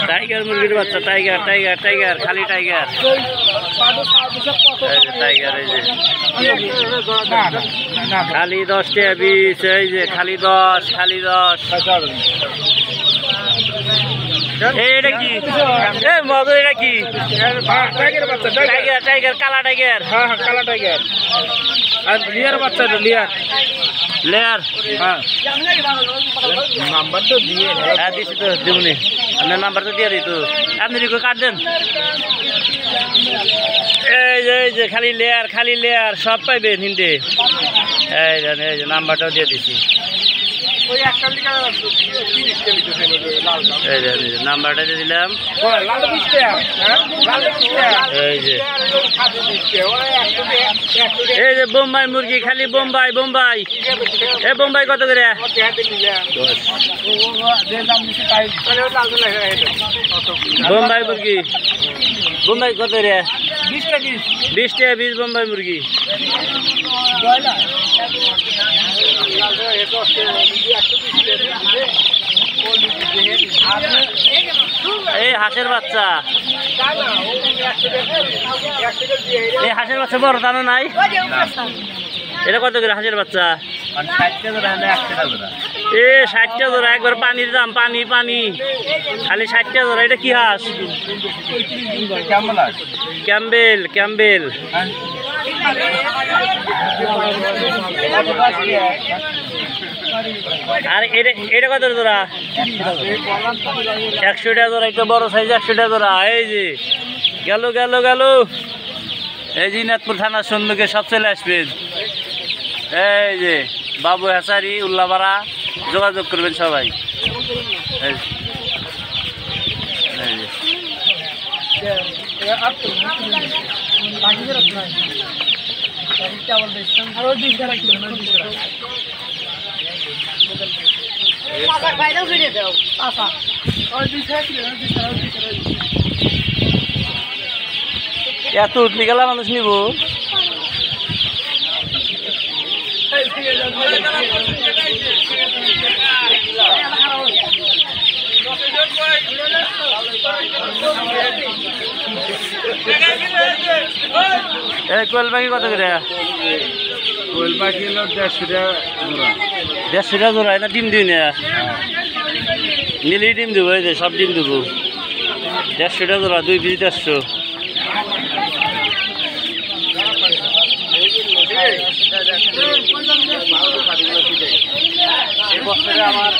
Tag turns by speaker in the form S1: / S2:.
S1: Tiger মুরগির বাচ্চা, tiger tiger tiger খালি টাইগার। টাইগার এই যে খালি 10 টাকা পিস, এই যে খালি 10 খালি 10। এটা কি মজা? এটা কি টাইগার? টাইগার কালা টাইগার?
S2: হ্যাঁ হ্যাঁ কালা টাইগার। আর লিয়ার বাচ্চা লিয়ার
S1: লেয়ার।
S2: হ্যাঁ নাম্বার তো দিয়ে
S1: হ্যাঁ দিছি তো, দিবনি আপনার নাম্বার তো দিয়ে দিই তো, আপনি কাট দেন। এই যে খালি লেয়ার খালি লেয়ার সব পাইবেন হিন্দি। এই যে নাম্বারটাও দিয়ে দিছি। এই যে নাম্বারটা দিয়ে দিলাম। এই যে বোম্বাই মুরগি, খালি বোম্বাই বোম্বাই। এ বোম্বাই কত করে? বোম্বাই মুরগি বোম্বাই কত রে? 20 টাকা 20 বোম্বাই মুরগি। এই হাঁসের বাচ্চা, এই হাঁসের বাচ্চা বড় দানো নাই? এটা কত করে হাঁসের বাচ্চা? 60 টাকা জোড়া। একবার পানির দাম, পানি পানি খালি 60 টাকা জোড়া। এটা কি হাঁস? Campbell Campbell. আর এটা কত জোড়া? 100 টাকা জোড়া। একটা বড় সাইজ 100 টাকা জোড়া। এই যে গেল গেল গেল। এই যে নাথপুর থানার সম্মুখে সব চলে আসবেন। এই যে বাবু হেসারি উল্লাপাড়া, যোগাযোগ করবেন সবাই। এত উঠলি গেলা মানুষ নিব। কোয়েল পাখি কত করে?
S2: কোয়েল পাখি হলো 150 টাকা জোড়া।
S1: 150 টাকা জোড়া। এটা ডিম দিই না? নিলেই ডিম দেবো। এই যে সব ডিম দেবো। 150 টাকা জোড়া, 2 পিস 150। এই বছরে আমার